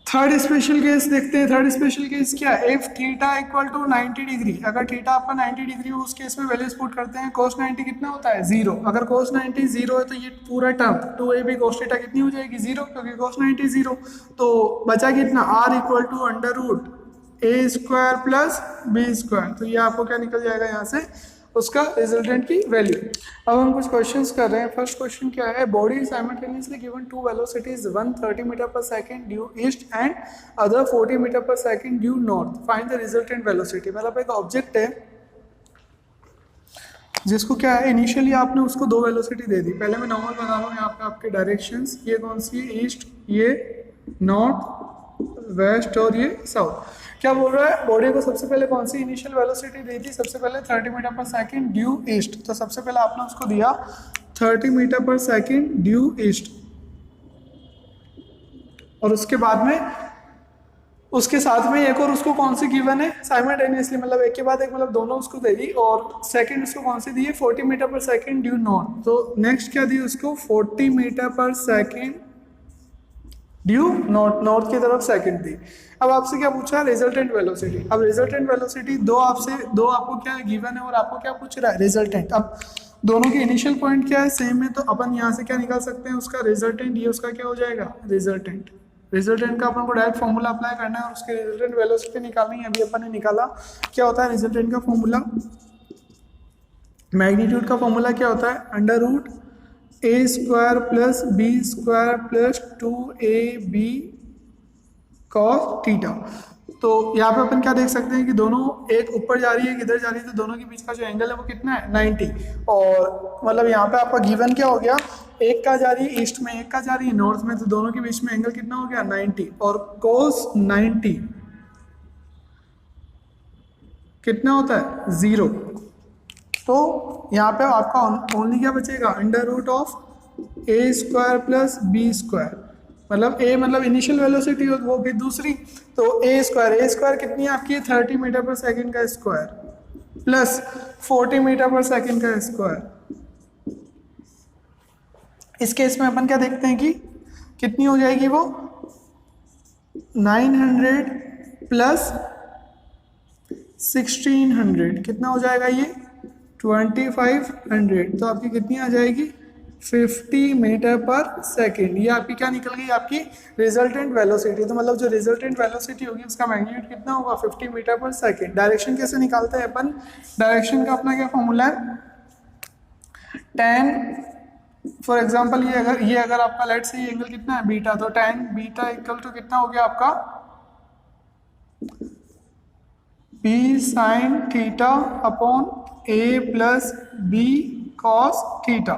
थर्ड स्पेशल केस देखते हैं। थर्ड स्पेशल केस क्या है, if theta equal to 90 degree, अगर थीटा आपका 90 डिग्री हो उस केस में वैल्यूज पुट करते हैं, cos 90 कितना होता है 0, अगर cos 90 0 है तो ये पूरा टर्म 2ab cos थीटा कितनी हो जाएगी 0, क्योंकि cos 90 0, तो बचा कितना r equal to under root A square plus B square, तो ये आपको क्या निकल जाएगा यहाँ से, उसका रिजल्टेंट की वैल्यू। अब हम कुछ क्वेश्चंस कर रहे हैं। फर्स्ट क्वेश्चन क्या है, body is simultaneously given two velocities, one 30 metre per second due east and other 40 metre per second due north, find the resultant velocity. मतलब एक ऑब्जेक्ट है जिसको क्या है, इनिशियली आपने उसको दो वेलोसिटी दे दी, पहले मैं नॉर्मल बता रहा हूँ यहाँ पे आपके डायरेक्शंस, ये कौन सी है, ईस्ट, ये नॉर्थ वेस्ट और ये साउथ। क्या बोल रहा है, बॉडी को सबसे पहले कौन सी इनिशियल वेलोसिटी दी थी, सबसे पहले 30 metre per second due east, तो सबसे पहले आपने उसको दिया 30 metre per second due east, और उसके बाद में उसके साथ में एक और उसको कौन सी गिवन है साइमल्टेनियसली, मतलब एक के बाद एक, मतलब दोनों उसको दे दी, और सेकंड उसको कौन सी दी है 40 metre per second due north, तो नेक्स्ट क्या दी उसको 40 metre per second due north की तरफ सेकंड दी। अब आपसे क्या पूछा है, रिजल्टेंट वेलोसिटी। अब रिजल्टेंट वेलोसिटी दो आपको क्या गिवन है और आपको क्या पूछ रहा है, रिजल्टेंट। अब दोनों के इनिशियल पॉइंट क्या है, सेम है, तो अपन यहाँ से क्या निकाल सकते हैं, उसका रिजल्टेंट, ये उसका क्या हो जाएगा रिजल्टेंट। रिजल्टेंट का अपन को डायरेक्ट फॉर्मूला अप्लाई करना है और उसके रिजल्टेंट वेलोसिटी निकालनी है। अभी अपन ने निकाला, क्या होता है रिजल्टेंट का फॉर्मूला, मैग्नीट्यूड का फॉर्मूला क्या होता है, अंडर रूट ए square plus B square plus 2ab cos theta. तो यहाँ पे अपन क्या देख सकते हैं कि दोनों, एक ऊपर जा रही है, एक इधर जा रही है, तो दोनों के बीच का जो एंगल है वो कितना है 90। और मतलब यहाँ पे आपका गिवन क्या हो गया, एक का जा रही है ईस्ट में, एक का जा रही है नॉर्थ में, तो दोनों के बीच में एंगल कितना हो गया 90। और कोस 90 कितना होता है 0। तो यहाँ पे आपका ओनली क्या बचेगा, under root of a square plus B square, मतलब ए मतलब इनिशियल वेलोसिटी हो वो भी दूसरी, तो ए स्क्वायर कितनी है आपकी 30 मीटर पर सेकंड का square plus 40 metre per second का स्क्वायर। इस केस में अपन क्या देखते हैं कि कितनी हो जाएगी वो 900 प्लस 1600 कितना हो जाएगा ये 2500, तो आपकी कितनी आ जाएगी 50 मीटर पर सेकेंड। ये आपकी क्या निकल गई, आपकी रिजल्टेंट वेलोसिटी। तो मतलब जो रिजल्टेंट वेलोसिटी होगी उसका मैग्नीट्यूड कितना होगा 50 मीटर पर सेकेंड। डायरेक्शन कैसे निकालते हैं अपन, डायरेक्शन का अपना क्या फॉर्मूला है, tan फॉर एग्जांपल ये अगर आपका लेट से ये एंगल कितना है बीटा, तो tan बीटा इक्वल टू कितना हो गया आपका b sin theta upon a plus b cos theta.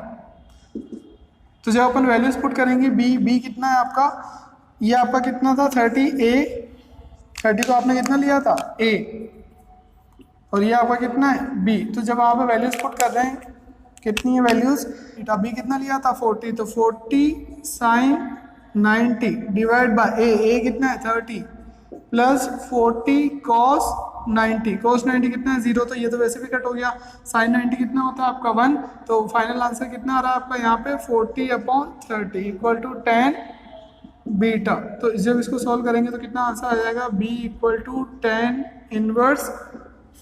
तो जब अपन वैल्यूज पुट करेंगे b कितना है आपका, ये आपका कितना था 30 को आपने कितना लिया था a, और ये आपका कितना है b। तो जब आप वैल्यूज पुट कर रहे हैं कितनी है वैल्यूज, b कितना लिया था 40, तो 40 sin 90 डिवाइड बाय a कितना है 30 प्लस 40 cos 90 कितना है 0, तो ये तो वैसे भी कट हो गया। sin 90 कितना होता है आपका 1, तो फाइनल आंसर कितना आ रहा है आपका यहाँ पे 40/30 इक्वल टू tan बीटा। तो जब इसको सॉल्व करेंगे तो कितना आंसर आ जाएगा b equal to tan inverse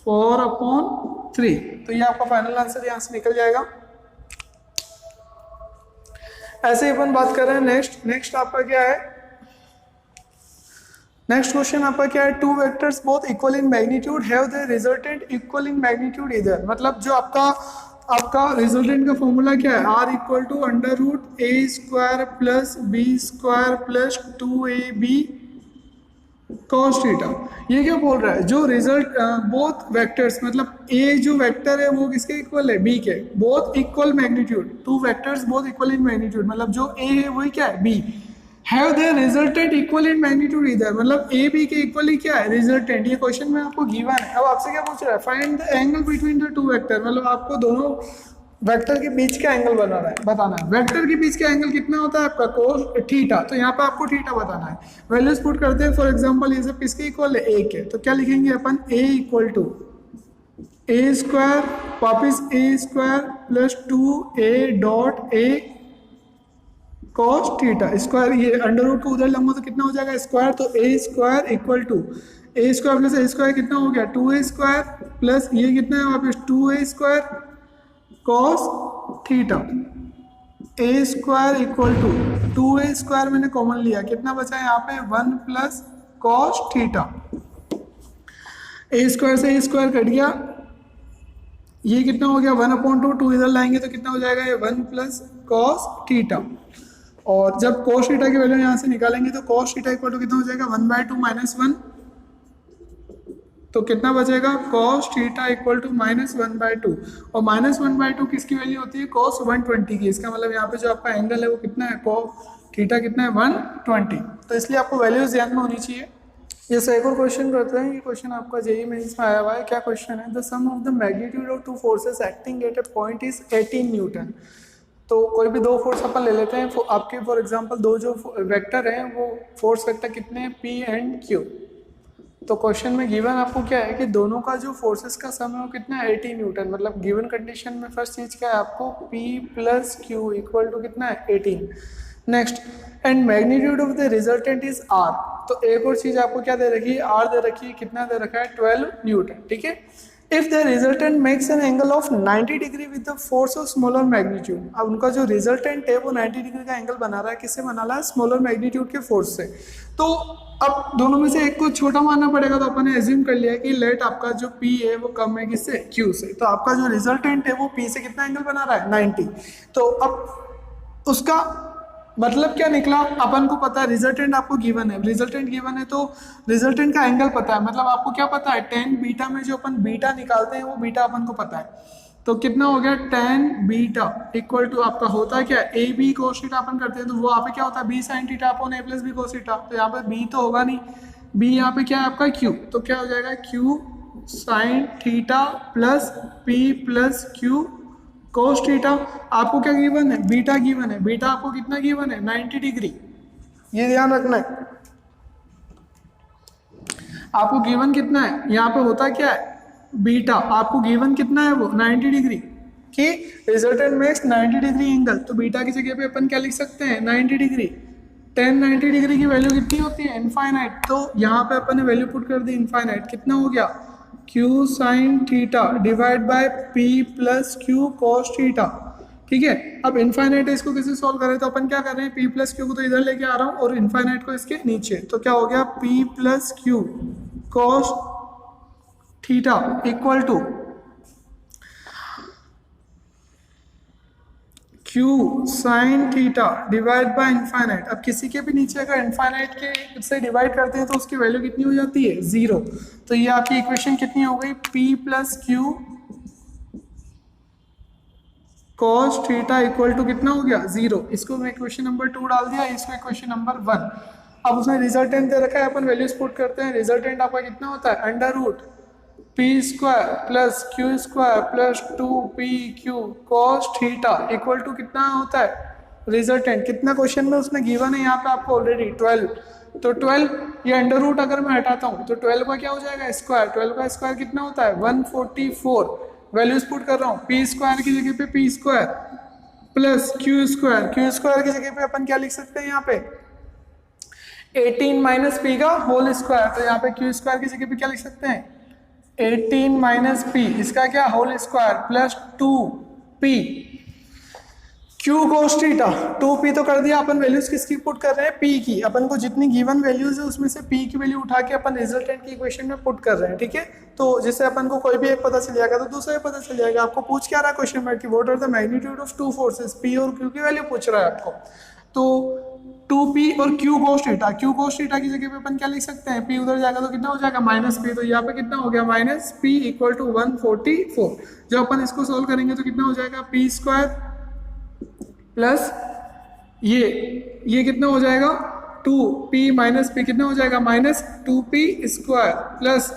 4/3। तो ये आपका फाइनल आंसर यहाँ से निकल जाएगा। ऐसे ही अपन बात कर रहे हैं नेक्स्ट आपका क्या है, नेक्स्ट क्वेश्चन आपका क्या है, to vectors both equal in magnitude have the resultant equal in magnitude इधर। मतलब जो आपका रिजल्टेंट का फॉर्मूला क्या है, r equal to under root A square plus B square plus 2ab cos theta. ये क्या बोल रहा है, जो रिजल्ट बोथ वेक्टर्स मतलब a जो वेक्टर है वो किसके इक्वल है b के, both equal magnitude, two vectors both equal in magnitude, मतलब जो a है वही क्या है b, have the resultant equal in magnitude इधर, मतलब ए बी के इक्वली क्या है रिजल्टेंट। ये क्वेश्चन में आपको गिवन है। अब आपसे क्या पूछ रहा है, find the angle between the two vector, मतलब आपको दोनों वेक्टर के बीच का एंगल बताना है। वेक्टर के बीच का एंगल कितना होता है आपका कोस थीटा, तो यहाँ पे आपको थीटा बताना है। वैल्यूज पुट करते हैं, फॉर एग्जांपल ये सब किसके इक्वल है a के, तो क्या लिखेंगे अपन a equal to A square वापिस a square plus 2a dot a cos theta square, ये अंडर रूट को उधर लूंगा तो कितना हो जाएगा स्क्वायर, तो a square equal to a square plus a square कितना हो गया 2a स्क्वायर प्लस ये कितना है वापस 2a square cos theta, a square equal to 2a square मैंने कॉमन लिया, कितना बचा है यहाँ पे 1 plus cos theta, a square से a स्क्वायर कट गया, ये कितना हो गया 1/2, 2 इधर लाएंगे तो कितना हो जाएगा ये 1 प्लस cos थीटा। और जब cos थीटा की वैल्यू यहाँ से निकालेंगे तो cos थीटा इक्वल टू कितना हो जाएगा 1/2 माइनस 1, तो कितना बचेगा cos थीटा इक्वल टू -1/2, और -1/2 किसकी वैल्यू होती है cos 120 की। इसका मतलब यहाँ पे जो आपका एंगल है वो कितना है cos थीटा कितना है 120, तो इसलिए आपको वैल्यूज ध्यान में होनी चाहिए। जैसे एक और क्वेश्चन करते हैं, ये क्वेश्चन आपका जेईई मेंस में आया हुआ है। क्या क्वेश्चन है, the sum of the magnitude of two forces acting at a point is 18 newton. तो कोई भी दो फोर्स अपन ले लेते हैं, आपके फॉर एग्जांपल दो जो वेक्टर हैं वो फोर्स वेक्टर कितने हैं P एंड Q। तो क्वेश्चन में गिवन आपको क्या है कि दोनों का जो फोर्सेस का सम है वो कितना है 18 न्यूटन। मतलब गिवन कंडीशन में फर्स्ट चीज क्या है आपको P plus Q equal to कितना है 18। Next, and magnitude of the resultant is R। तो एक और चीज आपको क्या दे रखी है, R दे रखी है, कितना दे रखा है 12 न्यूटन। ठीक है, if the resultant makes an angle of 90 degree with the force of smaller magnitude. अब उनका जो रिजल्टेंट है वो 90 डिग्री का एंगल बना रहा है, किससे बना रहा है स्मॉलर मैग्नीट्यूड के फोर्स से। तो अब दोनों में से एक को छोटा मानना पड़ेगा, तो अपन ने एज्यूम कर लिया कि लेट आपका जो P है वो कम है किससे Q से, तो आपका जो रिजल्टेंट है वो P से कितना एंगल बना रहा है 90। तो अब उसका मतलब क्या निकला, अपन को पता है रिजल्टेंट आपको गिवन है, रिजल्टेंट गिवन है तो रिजल्टेंट का एंगल पता है, मतलब आपको क्या पता है, टेन बीटा में जो अपन बीटा निकालते हैं वो बीटा अपन को पता है। तो कितना हो गया, टेन बीटा इक्वल टू आपका होता है क्या, ए बी कोस थीटा अपन करते हैं तो वो यहाँ पे क्या होता है, बी साइन थीटा अपॉन ए प्लस बी कोस थीटा। तो यहाँ पे बी तो होगा नहीं, बी यहाँ पे क्या है आपका क्यू, तो क्या हो जाएगा Q sine theta plus P plus Q cos theta. आपको क्या गिवन है, बीटा गिवन है, बीटा आपको कितना गिवन है, 90 डिग्री, ये ध्यान रखना है। आपको गिवन कितना है, यहाँ पे होता क्या है बीटा, आपको गिवन कितना है वो 90 डिग्री कि रिजल्टेंट मेक्स 90 डिग्री एंगल, तो बीटा की जगह पे अपन क्या लिख सकते हैं 90 डिग्री। 90 डिग्री की वैल्यू कितनी होती है, इनफाइनाइट, तो यहाँ पे अपन ने वैल्यू पुट कर दी इनफाइनाइट, कितना हो गया q sine theta divide bye p plus q cos theta. ठीक है, अब इनफाइनाइट है, इसको कैसे सॉल्व करें, तो अपन क्या कर रहे हैं, p प्लस क्यू को तो इधर लेके आ रहा हूँ और इनफाइनाइट को इसके नीचे, तो क्या हो गया p plus q cos theta equal to q sine theta divide by infinite. अब किसी के भी नीचे अगर इनफाइनाइट के से डिवाइड करते हैं तो उसकी वैल्यू कितनी हो जाती है, 0। तो ये आपकी इक्वेशन कितनी हो गई, p plus q cos theta equal to कितना हो गया, 0। इसको मैं इक्वेशन नंबर 2 डाल दिया, इसको इक्वेशन नंबर 1। अब उसने रिजल्टेंट दे रखा है, अपन वैल्यूज पुट करते हैं। रिजल्टेंट आपका कितना होता है, under root p square plus q square plus 2pq cos theta equal to कितना होता है रिजल्टेंट, कितना क्वेश्चन में उसने गिवन है यहाँ पे आपको ऑलरेडी 12। तो 12 ये अंडर रूट अगर मैं हटाता हूँ तो 12 का क्या हो जाएगा स्क्वायर, 12 का स्क्वायर कितना होता है 144। वैल्यूज पुट कर रहा हूँ, पी स्क्वायर की जगह पे P square plus q square, Q square की जगह पे अपन क्या लिख सकते हैं यहाँ पे 18 माइनस पी का होल स्क्वायर, तो यहाँ पे क्यू स्क्वायर की जगह पे क्या लिख सकते हैं 18 माइनस पी, इसका क्या whole square plus 2p q cos theta. 2p तो कर दिया, अपन वैल्यूज किसकी पुट कर रहे हैं, p की। अपन को जितनी गिवन वैल्यूज है उसमें से p की वैल्यू उठा के अपन रिजल्टेंट की इक्वेशन में पुट कर रहे हैं। ठीक है, तो जिससे अपन को कोई भी एक पता चल जाएगा तो दूसरा भी पता चल जाएगा। आपको पूछ क्या रहा है क्वेश्चन में कि what are the magnitude of two forces, p और q की वैल्यू पूछ रहा है आपको। तो 2p और q cos theta, q cos theta की जगह पे अपन क्या लिख सकते हैं, p उधर जाएगा तो कितना हो जाएगा माइनस p, तो यहाँ पे कितना हो गया माइनस p इक्वल टू 144। जब अपन इसको सोल्व करेंगे तो कितना हो जाएगा p स्क्वायर प्लस ये कितना हो जाएगा 2p माइनस p कितना हो जाएगा माइनस 2p स्क्वायर प्लस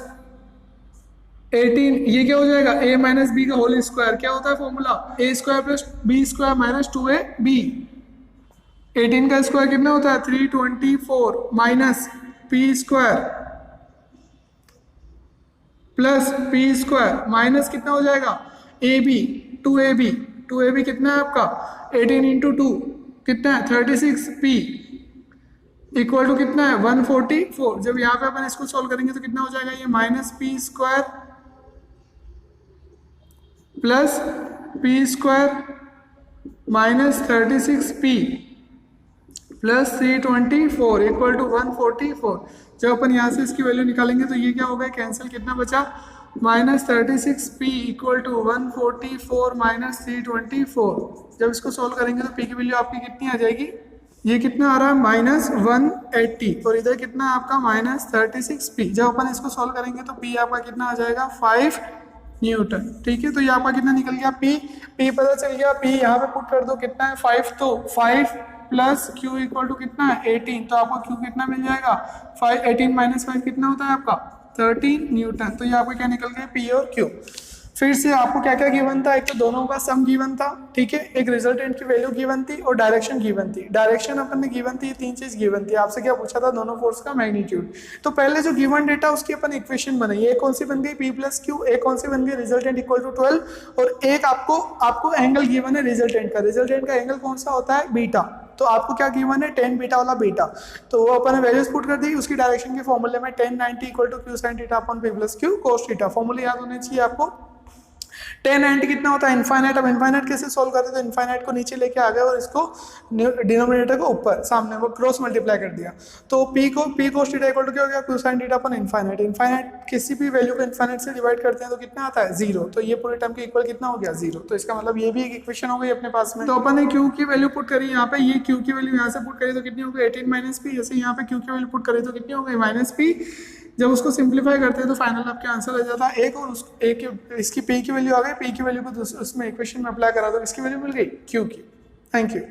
18, ये क्या हो जाएगा a माइनस b का होल स्क्वायर, क्या होता है formula a square plus b square minus 2ab। 18 का स्क्वायर कितना होता है 324 minus p square plus p square minus कितना हो जाएगा ए बी 2ab कितना है आपका 18 इंटू 2 कितना है 36p इक्वल टू कितना है 144। जब यहाँ पे अपन इसको सॉल्व करेंगे तो कितना हो जाएगा ये minus p square plus p square minus 36p plus 324 equal to 144। जब अपन यहाँ से इसकी वैल्यू निकालेंगे तो ये क्या होगा कैंसिल, कितना बचा minus 36p equal to 144 minus 324। जब इसको सॉल्व करेंगे तो p की वैल्यू आपकी कितनी आ जाएगी, ये कितना आ रहा है माइनस 180 और इधर कितना है आपका माइनस 36p। जब अपन इसको सॉल्व करेंगे तो p आपका कितना आ जाएगा 5 न्यूटन। ठीक है, तो ये आपका कितना निकल गया p पता चल गया, p यहाँ पे पुट कर दो कितना है 5, तो 5 प्लस q इक्वल टू कितना है 18, तो आपको q कितना मिल जाएगा 5, 18 माइनस 5 कितना होता है आपका 13 न्यूटन। तो ये आपको क्या निकल गया p और q। फिर से आपको क्या क्या गिवन था, एक तो दोनों का सम गिवन था, ठीक है, एक रिजल्टेंट की वैल्यू गिवन थी और डायरेक्शन गिवन थी। डायरेक्शन अपन ने गिवन थी, ये तीन चीज गिवन थी। आपसे क्या पूछा था, दोनों फोर्स का मैग्नीट्यूड। तो पहले जो गिवन डेटा उसकी अपन इक्वेशन बनाई, एक कौन सी बन गई p प्लस क्यू, एक कौन सी बन गई रिजल्टेंट इक्वल टू 12, और एक आपको एंगल गिवन है रिजल्टेंट का। रिजल्टेंट का एंगल कौन सा होता है, बीटा। तो आपको क्या गिवन है, tan बीटा वाला बीटा, तो वो अपन ने वैल्यूज पुट कर दी। उसकी डायरेक्शन के फॉर्मूले में tan 90 equal to q sin theta upon p plus q cos theta, फॉर्मूले याद होने चाहिए आपको। टेन एंड कितना होता है इनफाइनाइट। अब इनफाइनाइट कैसे सोल्व करते तो इनफाइनाइट को नीचे लेके आ गए और इसको डिनोमिनेटर को ऊपर सामने वो क्रॉस मल्टीप्लाई कर दिया। तो p cos theta equal to क्या हो गया कोसाइन थीटा अपन इनफाइनाइट। इनफाइनाइट किसी भी वैल्यू को इनफाइनाइट से डिवाइड करते हैं तो कितना आता है 0। तो ये पूरे टर्म के इक्वल कितना हो गया 0। तो इसका मतलब ये भी एक इक्वेशन हो गई अपने पास में। तो अपन ने क्यू की वैल्यू पुट करी यहाँ पे, ये क्यू की वैल्यू यहाँ से पुट करी तो कितनी हो गई 18 माइनस पी। जैसे यहाँ पे क्यू की वैल्यू पुट करी तो कितनी हो गई माइनस पी। जब उसको सिंप्लीफाई करते हैं तो फाइनल आपका आंसर आ जाता है एक, और उस एक इसकी पी की वैल्यू आ गई, पी की वैल्यू को उसमें इक्वेशन में अप्लाई करा तो इसकी वैल्यू मिल गई क्यू की। Thank you.